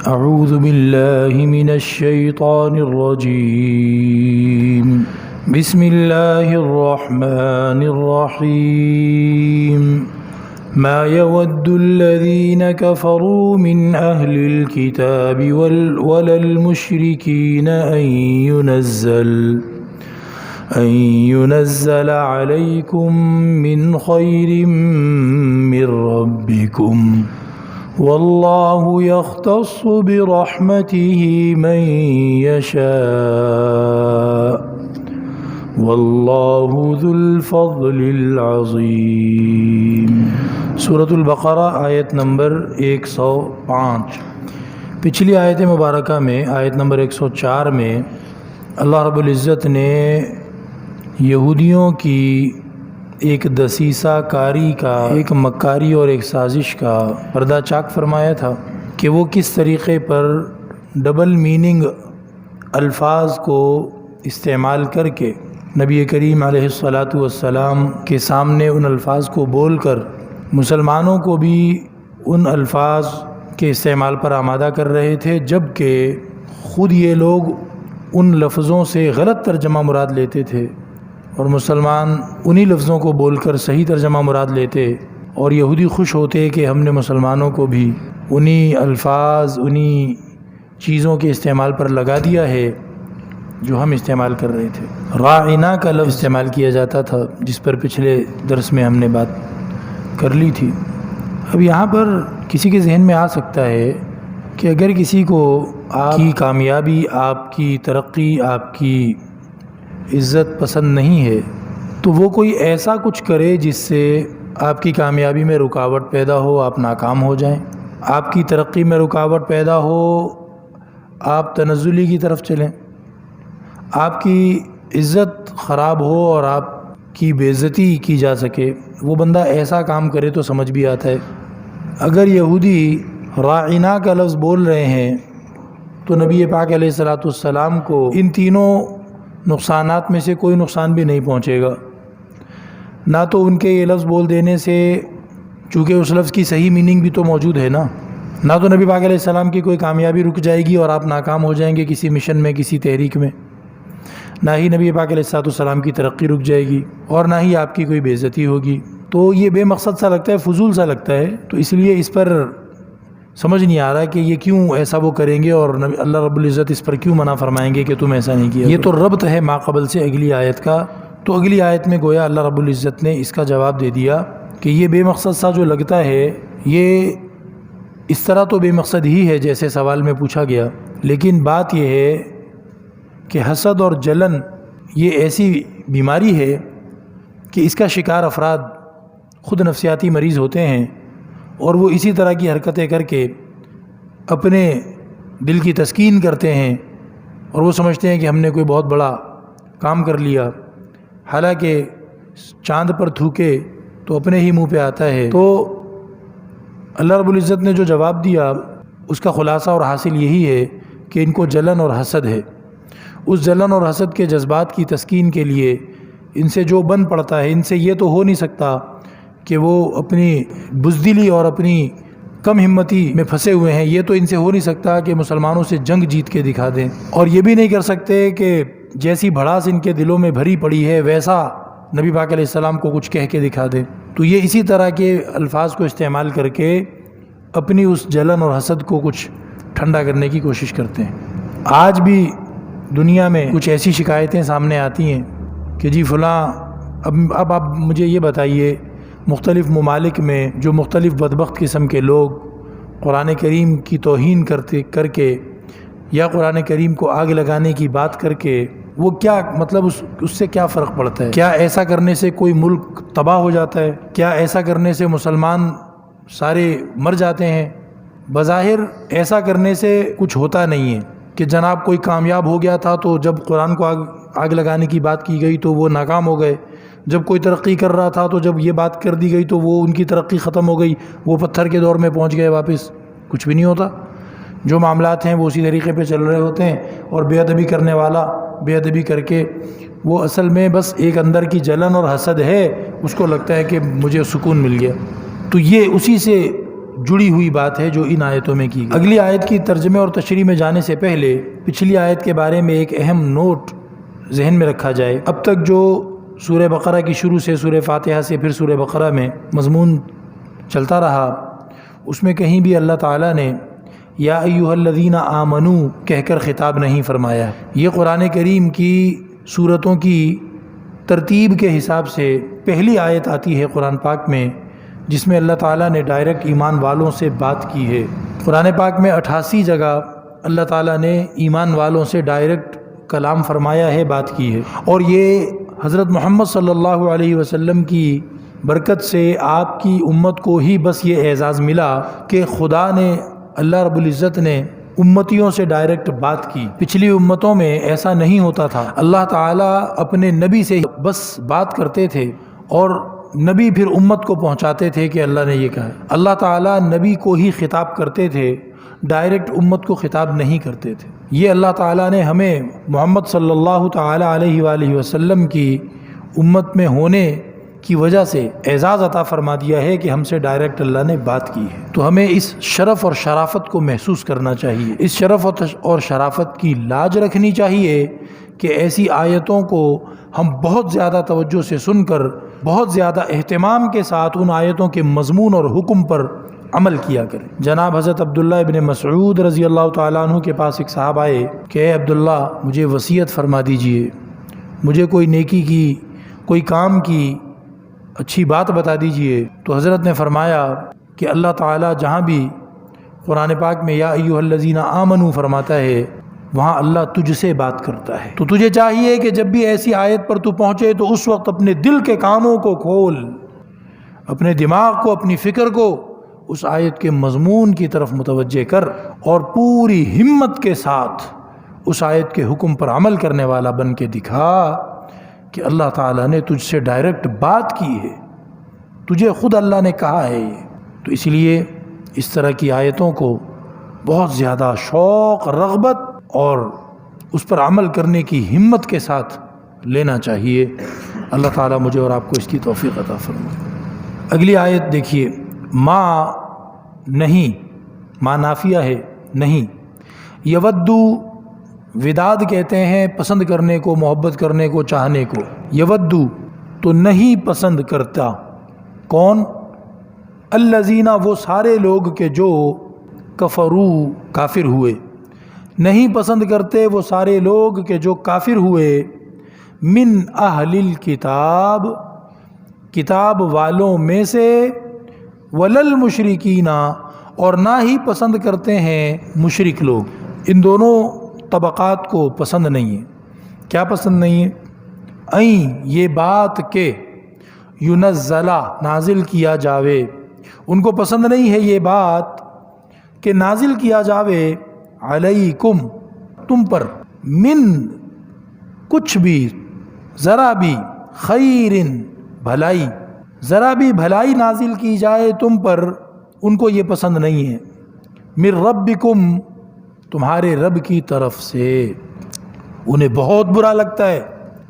اعوذ باللہ من الشیطان الرجیم بسم اللہ الرحمن الرحیم ما يود الذين كفروا من أهل الكتاب ولا المشركين أن ينزل عليكم من خير من ربكم والله يختص برحمته من يشاء واللہ ذو الفضل العظیم۔ سورۃ البقرہ آیت نمبر 105۔ پچھلی آیت مبارکہ میں آیت نمبر 104 میں اللہ رب العزت نے یہودیوں کی ایک دسیسہ کاری کا، ایک مکاری اور ایک سازش کا پردہ چاک فرمایا تھا کہ وہ کس طریقے پر ڈبل میننگ الفاظ کو استعمال کر کے نبی کریم علیہ الصلاۃ والسلام کے سامنے ان الفاظ کو بول کر مسلمانوں کو بھی ان الفاظ کے استعمال پر آمادہ کر رہے تھے، جبکہ خود یہ لوگ ان لفظوں سے غلط ترجمہ مراد لیتے تھے اور مسلمان انہی لفظوں کو بول کر صحیح ترجمہ مراد لیتے، اور یہودی خوش ہوتے کہ ہم نے مسلمانوں کو بھی انہی الفاظ، انہی چیزوں کے استعمال پر لگا دیا ہے جو ہم استعمال کر رہے تھے۔ راعنا کا لفظ استعمال کیا جاتا تھا، جس پر پچھلے درس میں ہم نے بات کر لی تھی۔ اب یہاں پر کسی کے ذہن میں آ سکتا ہے کہ اگر کسی کو آپ کی کامیابی، آپ کی ترقی، آپ کی عزت پسند نہیں ہے تو وہ کوئی ایسا کچھ کرے جس سے آپ کی کامیابی میں رکاوٹ پیدا ہو، آپ ناکام ہو جائیں، آپ کی ترقی میں رکاوٹ پیدا ہو، آپ تنزلی کی طرف چلیں، آپ کی عزت خراب ہو اور آپ کی بے عزتی کی جا سکے، وہ بندہ ایسا کام کرے تو سمجھ بھی آتا ہے۔ اگر یہودی راعنا کا لفظ بول رہے ہیں تو نبی پاک علیہ الصلاۃ والسلام کو ان تینوں نقصانات میں سے کوئی نقصان بھی نہیں پہنچے گا۔ نہ تو ان کے یہ لفظ بول دینے سے، چونکہ اس لفظ کی صحیح میننگ بھی تو موجود ہے نا تو نبی پاک علیہ السلام کی کوئی کامیابی رک جائے گی اور آپ ناکام ہو جائیں گے کسی مشن میں، کسی تحریک میں، نہ ہی نبی پاک علیہ السلام کی ترقی رک جائے گی اور نہ ہی آپ کی کوئی بے عزتی ہوگی۔ تو یہ بے مقصد سا لگتا ہے، فضول سا لگتا ہے، تو اس لیے اس پر سمجھ نہیں آ رہا کہ یہ کیوں ایسا وہ کریں گے اور اللہ رب العزت اس پر کیوں منع فرمائیں گے کہ تم ایسا نہیں کیا۔ یہ تو ربط ہے ما قبل سے اگلی آیت کا، تو اگلی آیت میں گویا اللہ رب العزت نے اس کا جواب دے دیا کہ یہ بے مقصد سا جو لگتا ہے، یہ اس طرح تو بے مقصد ہی ہے جیسے سوال میں پوچھا گیا، لیکن بات یہ ہے کہ حسد اور جلن یہ ایسی بیماری ہے کہ اس کا شکار افراد خود نفسیاتی مریض ہوتے ہیں اور وہ اسی طرح کی حرکتیں کر کے اپنے دل کی تسکین کرتے ہیں اور وہ سمجھتے ہیں کہ ہم نے کوئی بہت بڑا کام کر لیا، حالانکہ چاند پر تھوکے تو اپنے ہی منہ پہ آتا ہے۔ تو اللہ رب العزت نے جو جواب دیا اس کا خلاصہ اور حاصل یہی ہے کہ ان کو جلن اور حسد ہے۔ اس جلن اور حسد کے جذبات کی تسکین کے لیے ان سے جو بن پڑتا ہے، ان سے یہ تو ہو نہیں سکتا کہ وہ اپنی بزدلی اور اپنی کم ہمتی میں پھنسے ہوئے ہیں، یہ تو ان سے ہو نہیں سکتا کہ مسلمانوں سے جنگ جیت کے دکھا دیں، اور یہ بھی نہیں کر سکتے کہ جیسی بھڑاس ان کے دلوں میں بھری پڑی ہے ویسا نبی پاک علیہ السلام کو کچھ کہہ کے دکھا دیں۔ تو یہ اسی طرح کے الفاظ کو استعمال کر کے اپنی اس جلن اور حسد کو کچھ ٹھنڈا کرنے کی کوشش کرتے ہیں۔ آج بھی دنیا میں کچھ ایسی شکایتیں سامنے آتی ہیں کہ جی فلاں، اب آپ مجھے یہ بتائیے، مختلف ممالک میں جو مختلف بدبخت قسم کے لوگ قرآن کریم کی توہین کر کے یا قرآن کریم کو آگ لگانے کی بات کر کے، وہ کیا مطلب اس سے کیا فرق پڑتا ہے؟ کیا ایسا کرنے سے کوئی ملک تباہ ہو جاتا ہے؟ کیا ایسا کرنے سے مسلمان سارے مر جاتے ہیں؟ بظاہر ایسا کرنے سے کچھ ہوتا نہیں ہے کہ جناب کوئی کامیاب ہو گیا تھا تو جب قرآن کو آگ لگانے کی بات کی گئی تو وہ ناکام ہو گئے، جب کوئی ترقی کر رہا تھا تو جب یہ بات کر دی گئی تو وہ ان کی ترقی ختم ہو گئی، وہ پتھر کے دور میں پہنچ گئے واپس۔ کچھ بھی نہیں ہوتا، جو معاملات ہیں وہ اسی طریقے پہ چل رہے ہوتے ہیں، اور بے ادبی کرنے والا بے ادبی کر کے وہ اصل میں بس ایک اندر کی جلن اور حسد ہے، اس کو لگتا ہے کہ مجھے سکون مل گیا۔ تو یہ اسی سے جڑی ہوئی بات ہے جو ان آیتوں میں کی گئی۔ اگلی آیت کی ترجمے اور تشریح میں جانے سے پہلے پچھلی آیت کے بارے میں ایک اہم نوٹ ذہن میں رکھا جائے۔ اب تک جو سورہ بقرہ کی شروع سے سورہ فاتحہ سے پھر سورہ بقرہ میں مضمون چلتا رہا، اس میں کہیں بھی اللہ تعالیٰ نے یا ایھا الذین آمنو کہہ کر خطاب نہیں فرمایا۔ یہ قرآن کریم کی سورتوں کی ترتیب کے حساب سے پہلی آیت آتی ہے قرآن پاک میں جس میں اللہ تعالیٰ نے ڈائریکٹ ایمان والوں سے بات کی ہے۔ قرآن پاک میں 88 جگہ اللہ تعالیٰ نے ایمان والوں سے ڈائریکٹ کلام فرمایا ہے، بات کی ہے، اور یہ حضرت محمد صلی اللہ علیہ وسلم کی برکت سے آپ کی امت کو ہی بس یہ اعزاز ملا کہ خدا نے، اللہ رب العزت نے امتیوں سے ڈائریکٹ بات کی۔ پچھلی امتوں میں ایسا نہیں ہوتا تھا، اللہ تعالیٰ اپنے نبی سے بس بات کرتے تھے اور نبی پھر امت کو پہنچاتے تھے کہ اللہ نے یہ کہا ہے۔ اللہ تعالیٰ نبی کو ہی خطاب کرتے تھے، ڈائریکٹ امت کو خطاب نہیں کرتے تھے۔ یہ اللہ تعالیٰ نے ہمیں محمد صلی اللہ تعالیٰ علیہ وآلہ وسلم کی امت میں ہونے کی وجہ سے اعزاز عطا فرما دیا ہے کہ ہم سے ڈائریکٹ اللہ نے بات کی ہے۔ تو ہمیں اس شرف اور شرافت کو محسوس کرنا چاہیے، اس شرف اور شرافت کی لاج رکھنی چاہیے کہ ایسی آیتوں کو ہم بہت زیادہ توجہ سے سن کر بہت زیادہ اہتمام کے ساتھ ان آیتوں کے مضمون اور حکم پر عمل کیا کریں۔ جناب حضرت عبداللہ ابن مسعود رضی اللہ تعالیٰ عنہ کے پاس ایک صاحب آئے کہ اے عبداللہ مجھے وصیت فرما دیجئے، مجھے کوئی نیکی کی، کوئی کام کی اچھی بات بتا دیجئے۔ تو حضرت نے فرمایا کہ اللہ تعالیٰ جہاں بھی قرآن پاک میں یا ایھا الذین آمنو فرماتا ہے وہاں اللہ تجھ سے بات کرتا ہے، تو تجھے چاہیے کہ جب بھی ایسی آیت پر تو پہنچے تو اس وقت اپنے دل کے کانوں کو کھول، اپنے دماغ کو، اپنی فکر کو اس آیت کے مضمون کی طرف متوجہ کر اور پوری ہمت کے ساتھ اس آیت کے حکم پر عمل کرنے والا بن کے دکھا کہ اللہ تعالیٰ نے تجھ سے ڈائریکٹ بات کی ہے، تجھے خود اللہ نے کہا ہے یہ۔ تو اس لیے اس طرح کی آیتوں کو بہت زیادہ شوق، رغبت اور اس پر عمل کرنے کی ہمت کے ساتھ لینا چاہیے۔ اللہ تعالیٰ مجھے اور آپ کو اس کی توفیق عطا فرمائے۔ اگلی آیت دیکھیے، ما نہیں، ما نافیہ ہے نہیں، یودو وداد کہتے ہیں پسند کرنے کو، محبت کرنے کو، چاہنے کو۔ یودو تو نہیں پسند کرتا، کون؟ الذین وہ سارے لوگ کہ جو کفرو کافر ہوئے، نہیں پسند کرتے وہ سارے لوگ کہ جو کافر ہوئے، من اہل الکتاب کتاب والوں میں سے، وللمشرکین اور نہ ہی پسند کرتے ہیں مشرک لوگ۔ ان دونوں طبقات کو پسند نہیں ہے۔ کیا پسند نہیں ہے؟ این یہ بات کہ ینزلہ نازل کیا جاوے، ان کو پسند نہیں ہے یہ بات کہ نازل کیا جاوے علیکم تم پر، من کچھ بھی، ذرا بھی، خیرن بھلائی، ذرا بھی بھلائی نازل کی جائے تم پر، ان کو یہ پسند نہیں ہے۔ من ربکم تمہارے رب کی طرف سے، انہیں بہت برا لگتا ہے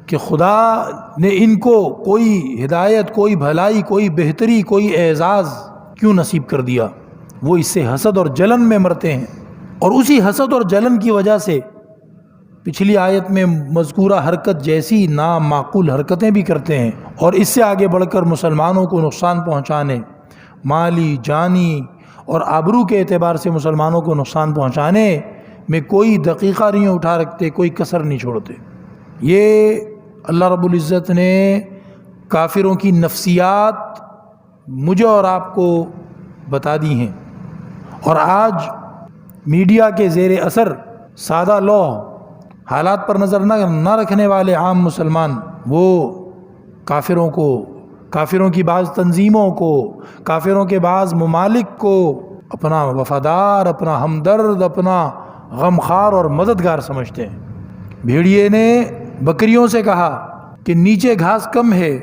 کہ خدا نے ان کو کوئی ہدایت، کوئی بھلائی، کوئی بہتری، کوئی اعزاز کیوں نصیب کر دیا۔ وہ اس سے حسد اور جلن میں مرتے ہیں، اور اسی حسد اور جلن کی وجہ سے پچھلی آیت میں مذکورہ حرکت جیسی نامعقول حرکتیں بھی کرتے ہیں، اور اس سے آگے بڑھ کر مسلمانوں کو نقصان پہنچانے، مالی، جانی اور آبرو کے اعتبار سے مسلمانوں کو نقصان پہنچانے میں کوئی دقیقہ نہیں اٹھا رکھتے، کوئی کسر نہیں چھوڑتے۔ یہ اللہ رب العزت نے کافروں کی نفسیات مجھے اور آپ کو بتا دی ہیں، اور آج میڈیا کے زیر اثر سادہ لو حالات پر نظر نہ رکھنے والے عام مسلمان وہ کافروں کو، کافروں کی بعض تنظیموں کو، کافروں کے بعض ممالک کو اپنا وفادار، اپنا ہمدرد، اپنا غمخوار اور مددگار سمجھتے ہیں۔ بھیڑیے نے بکریوں سے کہا کہ نیچے گھاس کم ہے،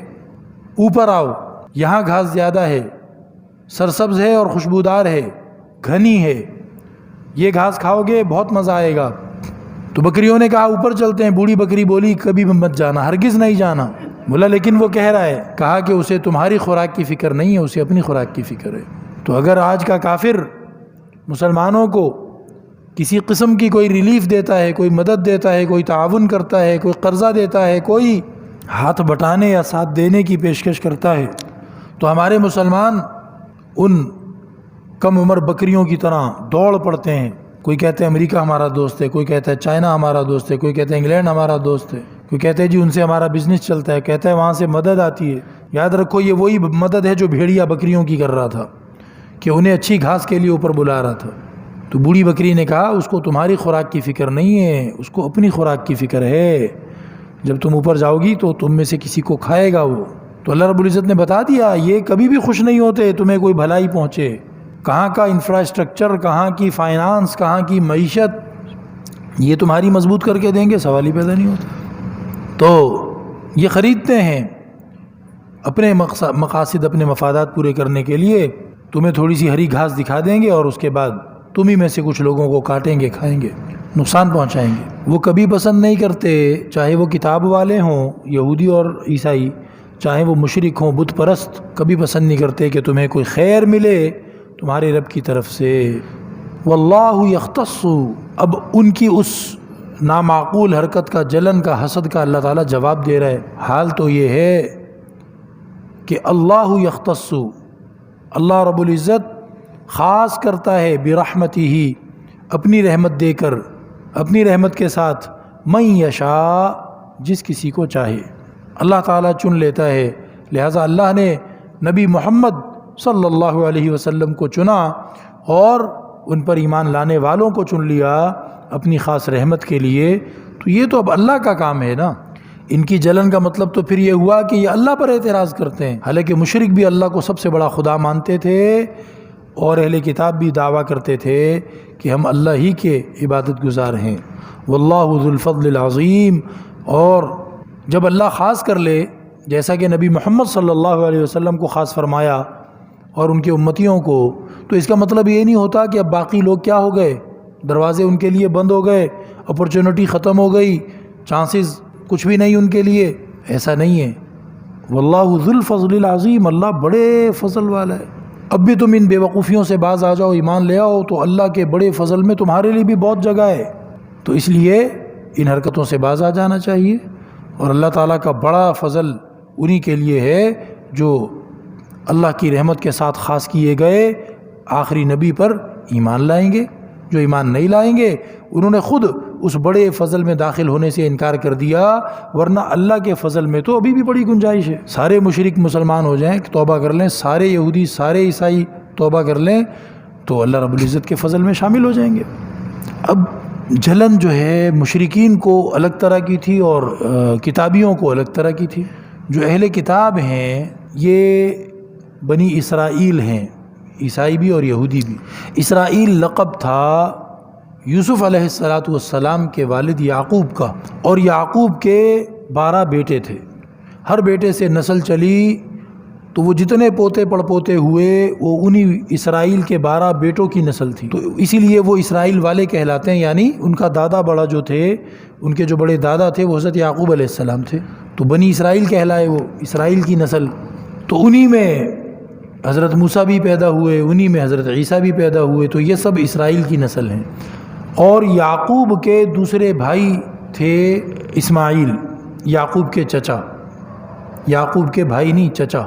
اوپر آؤ، یہاں گھاس زیادہ ہے، سرسبز ہے اور خوشبودار ہے، گھنی ہے، یہ گھاس کھاؤ گے بہت مزہ آئے گا۔ تو بکریوں نے کہا اوپر چلتے ہیں۔ بوڑھی بکری بولی کبھی بھی مت جانا، ہرگز نہیں جانا۔ بولا لیکن وہ کہہ رہا ہے، کہا کہ اسے تمہاری خوراک کی فکر نہیں ہے، اسے اپنی خوراک کی فکر ہے۔ تو اگر آج کا کافر مسلمانوں کو کسی قسم کی کوئی ریلیف دیتا ہے، کوئی مدد دیتا ہے، کوئی تعاون کرتا ہے، کوئی قرضہ دیتا ہے، کوئی ہاتھ بٹانے یا ساتھ دینے کی پیشکش کرتا ہے، تو ہمارے مسلمان ان کم عمر بکریوں کی طرح دوڑ پڑتے ہیں۔ کوئی کہتے ہیں امریکہ ہمارا دوست ہے، کوئی کہتا ہے چائنا ہمارا دوست ہے، کوئی کہتا ہے انگلینڈ ہمارا دوست ہے، کوئی کہتا ہے جی ان سے ہمارا بزنس چلتا ہے، کہتا ہے وہاں سے مدد آتی ہے۔ یاد رکھو یہ وہی مدد ہے جو بھیڑیا بکریوں کی کر رہا تھا کہ انہیں اچھی گھاس کے لیے اوپر بلا رہا تھا۔ تو بوڑھی بکری نے کہا اس کو تمہاری خوراک کی فکر نہیں ہے، اس کو اپنی خوراک کی فکر ہے، جب تم اوپر جاؤ گی تو تم میں سے کسی کو کھائے گا وہ۔ تو اللہ رب العزت نے بتا دیا یہ کبھی بھی خوش نہیں ہوتے تمہیں کوئی بھلائی پہنچے۔ کہاں کا انفراسٹرکچر، کہاں کی فائنانس، کہاں کی معیشت یہ تمہاری مضبوط کر کے دیں گے، سوال ہی پیدا نہیں ہوتا۔ تو یہ خریدتے ہیں اپنے مقاصد، اپنے مفادات پورے کرنے کے لیے، تمہیں تھوڑی سی ہری گھاس دکھا دیں گے اور اس کے بعد تم ہی میں سے کچھ لوگوں کو کاٹیں گے، کھائیں گے، نقصان پہنچائیں گے۔ وہ کبھی پسند نہیں کرتے، چاہے وہ کتاب والے ہوں یہودی اور عیسائی، چاہے وہ مشرک ہوں بت پرست، کبھی پسند نہیں کرتے کہ تمہیں کوئی خیر ملے تمہارے رب کی طرف سے۔ واللہ یختص، اب ان کی اس نامعقول حرکت کا، جلن کا، حسد کا اللہ تعالیٰ جواب دے رہا ہے۔ حال تو یہ ہے کہ اللہ یختص، اللہ رب العزت خاص کرتا ہے برحمتہ، اپنی رحمت دے کر، اپنی رحمت کے ساتھ، من یشاء، جس کسی کو چاہے اللہ تعالیٰ چن لیتا ہے۔ لہٰذا اللہ نے نبی محمد صلی اللہ علیہ وسلم کو چنا اور ان پر ایمان لانے والوں کو چن لیا اپنی خاص رحمت کے لیے۔ تو یہ تو اب اللہ کا کام ہے نا۔ ان کی جلن کا مطلب تو پھر یہ ہوا کہ یہ اللہ پر اعتراض کرتے ہیں، حالانکہ مشرک بھی اللہ کو سب سے بڑا خدا مانتے تھے اور اہل کتاب بھی دعویٰ کرتے تھے کہ ہم اللہ ہی کے عبادت گزار ہیں۔ واللہ ذو الفضل العظیم، اور جب اللہ خاص کر لے، جیسا کہ نبی محمد صلی اللہ علیہ وسلم کو خاص فرمایا اور ان کے امتیوں کو، تو اس کا مطلب یہ نہیں ہوتا کہ اب باقی لوگ کیا ہو گئے، دروازے ان کے لیے بند ہو گئے، اپرچونٹی ختم ہو گئی، چانسز کچھ بھی نہیں ان کے لیے، ایسا نہیں ہے۔ واللہ ذو الفضل العظیم، اللہ بڑے فضل والا ہے۔ اب بھی تم ان بے وقوفیوں سے باز آ جاؤ، ایمان لے آؤ، تو اللہ کے بڑے فضل میں تمہارے لیے بھی بہت جگہ ہے۔ تو اس لیے ان حرکتوں سے باز آ جانا چاہیے، اور اللہ تعالیٰ کا بڑا فضل انہی کے لیے ہے جو اللہ کی رحمت کے ساتھ خاص کیے گئے آخری نبی پر ایمان لائیں گے۔ جو ایمان نہیں لائیں گے انہوں نے خود اس بڑے فضل میں داخل ہونے سے انکار کر دیا، ورنہ اللہ کے فضل میں تو ابھی بھی بڑی گنجائش ہے۔ سارے مشرک مسلمان ہو جائیں، توبہ کر لیں، سارے یہودی، سارے عیسائی توبہ کر لیں، تو اللہ رب العزت کے فضل میں شامل ہو جائیں گے۔ اب جلن جو ہے مشرکین کو الگ طرح کی تھی اور کتابیوں کو الگ طرح کی تھی۔ جو اہل کتاب ہیں یہ بنی اسرائیل ہیں، عیسائی بھی اور یہودی بھی۔ اسرائیل لقب تھا یوسف علیہ السلام کے والد یعقوب کا، اور یعقوب کے 12 بیٹے تھے، ہر بیٹے سے نسل چلی، تو وہ جتنے پوتے پڑ پوتے ہوئے وہ انہی اسرائیل کے 12 بیٹوں کی نسل تھی، تو اسی لیے وہ اسرائیل والے کہلاتے ہیں۔ یعنی ان کا دادا بڑا جو تھے، ان کے جو بڑے دادا تھے وہ حضرت یعقوب علیہ السلام تھے، تو بنی اسرائیل کہلائے، وہ اسرائیل کی نسل۔ تو انہی میں حضرت موسیٰ بھی پیدا ہوئے، انہی میں حضرت عیسیٰ بھی پیدا ہوئے، تو یہ سب اسرائیل کی نسل ہیں۔ اور یعقوب کے دوسرے بھائی تھے اسماعیل، یعقوب کے چچا، یعقوب کے بھائی نہیں، چچا۔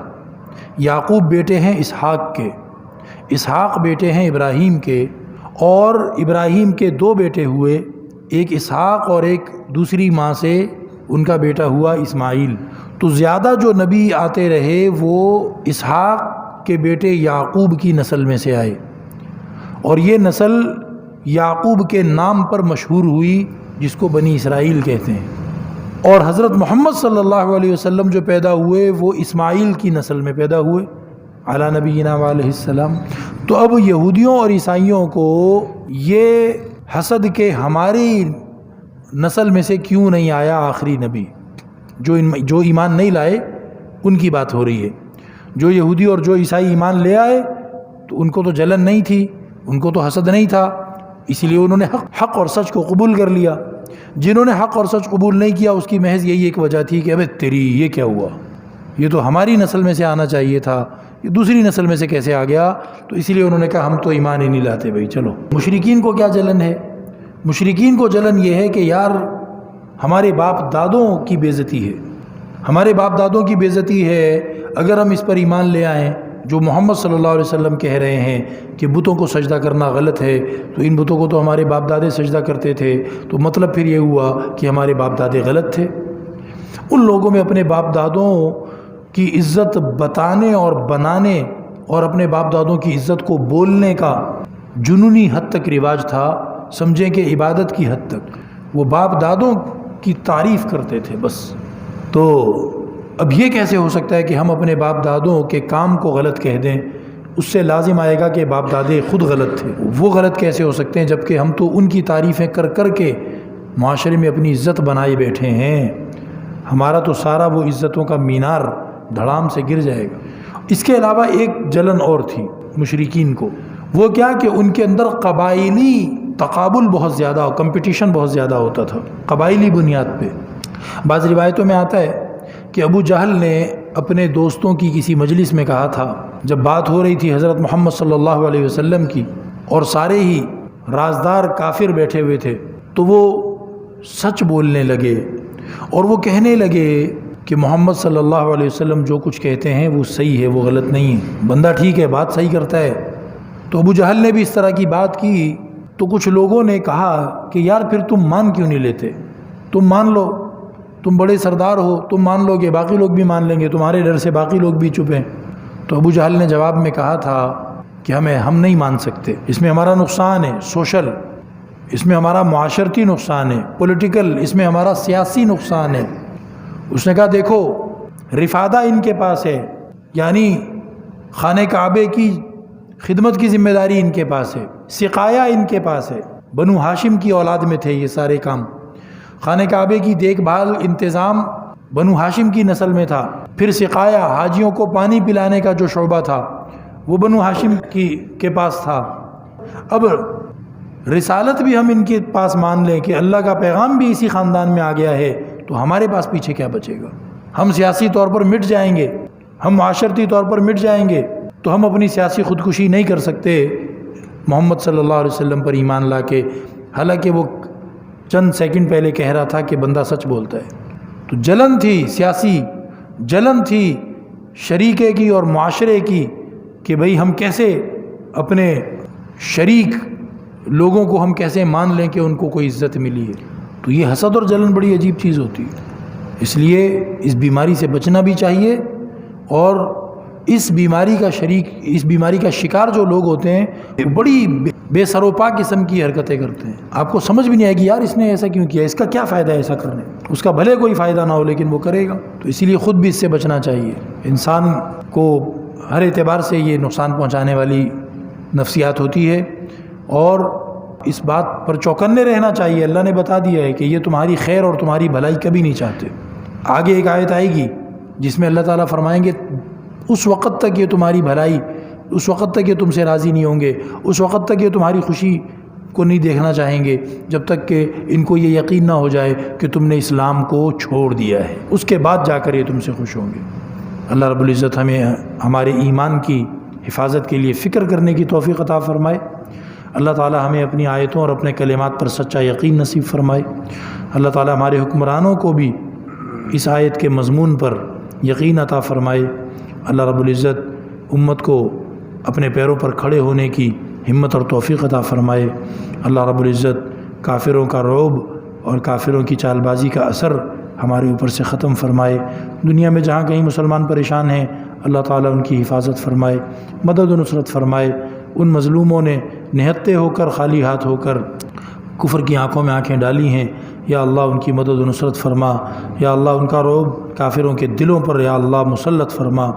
یعقوب بیٹے ہیں اسحاق کے، اسحاق بیٹے ہیں ابراہیم کے، اور ابراہیم کے 2 بیٹے ہوئے، ایک اسحاق اور ایک دوسری ماں سے ان کا بیٹا ہوا اسماعیل۔ تو زیادہ جو نبی آتے رہے وہ اسحاق کے بیٹے یعقوب کی نسل میں سے آئے، اور یہ نسل یعقوب کے نام پر مشہور ہوئی جس کو بنی اسرائیل کہتے ہیں۔ اور حضرت محمد صلی اللہ علیہ وسلم جو پیدا ہوئے وہ اسماعیل کی نسل میں پیدا ہوئے علی نبینا علیہ السلام۔ تو اب یہودیوں اور عیسائیوں کو یہ حسد کے ہماری نسل میں سے کیوں نہیں آیا آخری نبی، جو ایمان نہیں لائے ان کی بات ہو رہی ہے۔ جو یہودی اور جو عیسائی ایمان لے آئے تو ان کو تو جلن نہیں تھی، ان کو تو حسد نہیں تھا، اسی لیے انہوں نے حق اور سچ کو قبول کر لیا۔ جنہوں نے حق اور سچ قبول نہیں کیا اس کی محض یہی ایک وجہ تھی کہ ابے تیری یہ کیا ہوا، یہ تو ہماری نسل میں سے آنا چاہیے تھا، یہ دوسری نسل میں سے کیسے آ گیا؟ تو اسی لیے انہوں نے کہا ہم تو ایمان ہی نہیں لاتے بھائی چلو۔ مشرکین کو کیا جلن ہے؟ مشرکین کو جلن یہ ہے کہ یار ہمارے باپ دادوں کی بے عزتی ہے، ہمارے باپ دادوں کی بے عزتی ہے، اگر ہم اس پر ایمان لے آئیں جو محمد صلی اللہ علیہ وسلم کہہ رہے ہیں کہ بتوں کو سجدہ کرنا غلط ہے، تو ان بتوں کو تو ہمارے باپ دادے سجدہ کرتے تھے، تو مطلب پھر یہ ہوا کہ ہمارے باپ دادے غلط تھے۔ ان لوگوں میں اپنے باپ دادوں کی عزت بتانے اور بنانے اور اپنے باپ دادوں کی عزت کو بولنے کا جنونی حد تک رواج تھا، سمجھیں کہ عبادت کی حد تک وہ باپ دادوں کی تعریف کرتے تھے بس۔ تو اب یہ کیسے ہو سکتا ہے کہ ہم اپنے باپ دادوں کے کام کو غلط کہہ دیں؟ اس سے لازم آئے گا کہ باپ دادے خود غلط تھے۔ وہ غلط کیسے ہو سکتے ہیں جبکہ ہم تو ان کی تعریفیں کر کر کے معاشرے میں اپنی عزت بنائے بیٹھے ہیں؟ ہمارا تو سارا وہ عزتوں کا مینار دھڑام سے گر جائے گا۔ اس کے علاوہ ایک جلن اور تھی مشرکین کو، وہ کیا کہ ان کے اندر قبائلی تقابل بہت زیادہ، کمپٹیشن بہت زیادہ ہوتا تھا قبائلی بنیاد پہ۔ بعض روایتوں میں آتا ہے کہ ابو جہل نے اپنے دوستوں کی کسی مجلس میں کہا تھا، جب بات ہو رہی تھی حضرت محمد صلی اللہ علیہ وسلم کی اور سارے ہی رازدار کافر بیٹھے ہوئے تھے، تو وہ سچ بولنے لگے اور وہ کہنے لگے کہ محمد صلی اللہ علیہ وسلم جو کچھ کہتے ہیں وہ صحیح ہے، وہ غلط نہیں ہے، بندہ ٹھیک ہے، بات صحیح کرتا ہے۔ تو ابو جہل نے بھی اس طرح کی بات کی تو کچھ لوگوں نے کہا کہ یار پھر تم مان کیوں نہیں لیتے؟ تم مان لو، تم بڑے سردار ہو، تم مان لو گے، باقی لوگ بھی مان لیں گے، تمہارے ڈر سے باقی لوگ بھی چپ ہیں۔ تو ابو جہل نے جواب میں کہا تھا کہ ہم نہیں مان سکتے، اس میں ہمارا نقصان ہے، سوشل، اس میں ہمارا معاشرتی نقصان ہے، پولیٹیکل، اس میں ہمارا سیاسی نقصان ہے۔ اس نے کہا دیکھو رفادہ ان کے پاس ہے، یعنی خانہ کعبے کی خدمت کی ذمہ داری ان کے پاس ہے، سقایا ان کے پاس ہے، بنو ہاشم کی اولاد میں تھے یہ سارے کام، خانہ کعبے کی دیکھ بھال انتظام بنو ہاشم کی نسل میں تھا، پھر سقایا حاجیوں کو پانی پلانے کا جو شعبہ تھا وہ بنو ہاشم کے پاس تھا۔ اب رسالت بھی ہم ان کے پاس مان لیں کہ اللہ کا پیغام بھی اسی خاندان میں آ گیا ہے، تو ہمارے پاس پیچھے کیا بچے گا؟ ہم سیاسی طور پر مٹ جائیں گے، ہم معاشرتی طور پر مٹ جائیں گے، تو ہم اپنی سیاسی خودکشی نہیں کر سکتے محمد صلی اللہ علیہ وسلم پر ایمان لا کے، حالانکہ وہ چند سیکنڈ پہلے کہہ رہا تھا کہ بندہ سچ بولتا ہے۔ تو جلن تھی، سیاسی جلن تھی شریکے کی اور معاشرے کی کہ بھئی ہم کیسے اپنے شریک لوگوں کو ہم کیسے مان لیں کہ ان کو کوئی عزت ملی ہے۔ تو یہ حسد اور جلن بڑی عجیب چیز ہوتی ہے، اس لیے اس بیماری سے بچنا بھی چاہیے، اور اس بیماری کا شکار جو لوگ ہوتے ہیں بڑی بے سروپا قسم کی حرکتیں کرتے ہیں، آپ کو سمجھ بھی نہیں آئے گی یار اس نے ایسا کیوں کیا، اس کا کیا فائدہ ہے ایسا کرنے، اس کا بھلے کوئی فائدہ نہ ہو لیکن وہ کرے گا۔ تو اسی لیے خود بھی اس سے بچنا چاہیے، انسان کو ہر اعتبار سے یہ نقصان پہنچانے والی نفسیات ہوتی ہے، اور اس بات پر چوکنے رہنا چاہیے۔ اللہ نے بتا دیا ہے کہ یہ تمہاری خیر اور تمہاری بھلائی کبھی نہیں چاہتے۔ آگے ایک آیت آئے گی جس میں اللہ تعالیٰ فرمائیں گے اس وقت تک یہ تمہاری بھلائی، اس وقت تک یہ تم سے راضی نہیں ہوں گے، اس وقت تک یہ تمہاری خوشی کو نہیں دیکھنا چاہیں گے جب تک کہ ان کو یہ یقین نہ ہو جائے کہ تم نے اسلام کو چھوڑ دیا ہے، اس کے بعد جا کر یہ تم سے خوش ہوں گے۔ اللہ رب العزت ہمیں ہمارے ایمان کی حفاظت کے لیے فکر کرنے کی توفیق عطا فرمائے۔ اللہ تعالی ہمیں اپنی آیتوں اور اپنے کلمات پر سچا یقین نصیب فرمائے۔ اللہ تعالی ہمارے حکمرانوں کو بھی اس آیت کے مضمون پر یقین عطا فرمائے۔ اللہ رب العزت امت کو اپنے پیروں پر کھڑے ہونے کی ہمت اور توفیق عطا فرمائے۔ اللہ رب العزت کافروں کا رعب اور کافروں کی چال بازی کا اثر ہمارے اوپر سے ختم فرمائے۔ دنیا میں جہاں کہیں مسلمان پریشان ہیں اللہ تعالیٰ ان کی حفاظت فرمائے، مدد و نصرت فرمائے۔ ان مظلوموں نے نہتے ہو کر، خالی ہاتھ ہو کر کفر کی آنکھوں میں آنکھیں ڈالی ہیں، یا اللہ ان کی مدد و نصرت فرما، یا اللہ ان کا رعب کافروں کے دلوں پر یا اللہ مسلط فرما،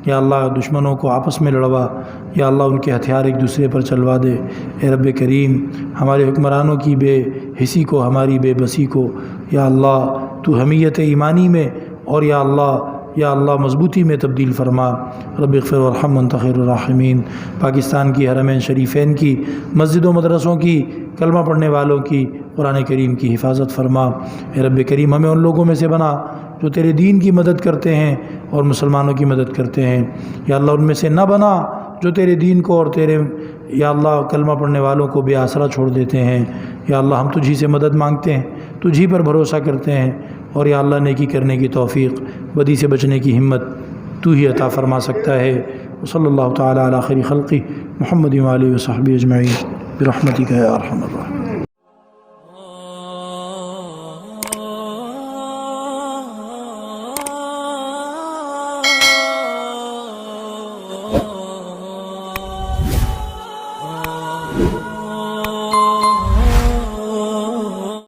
یا اللہ دشمنوں کو آپس میں لڑوا، یا اللہ ان کے ہتھیار ایک دوسرے پر چلوا دے۔ اے رب کریم ہمارے حکمرانوں کی بے حسی کو، ہماری بے بسی کو یا اللہ تو حمیت ایمانی میں اور یا اللہ مضبوطی میں تبدیل فرما۔ رب اغفر وارحم وانت خیر الراحمین۔ پاکستان کی حرمین شریفین کی، مسجدوں مدرسوں کی، کلمہ پڑھنے والوں کی، قرآن کریم کی حفاظت فرما۔ اے رب کریم ہمیں ان لوگوں میں سے بنا جو تیرے دین کی مدد کرتے ہیں اور مسلمانوں کی مدد کرتے ہیں۔ یا اللہ ان میں سے نہ بنا جو تیرے دین کو اور تیرے یا اللہ کلمہ پڑھنے والوں کو بے آسرا چھوڑ دیتے ہیں۔ یا اللہ ہم تجھی سے مدد مانگتے ہیں، تجھی پر بھروسہ کرتے ہیں، اور یا اللہ نیکی کرنے کی توفیق، بدی سے بچنے کی ہمت تو ہی عطا فرما سکتا ہے۔ وصلی اللہ تعالی علی خیر خلقی محمد و آلہ و صحبہ اجمعین برحمتک یا ارحم الراحمین۔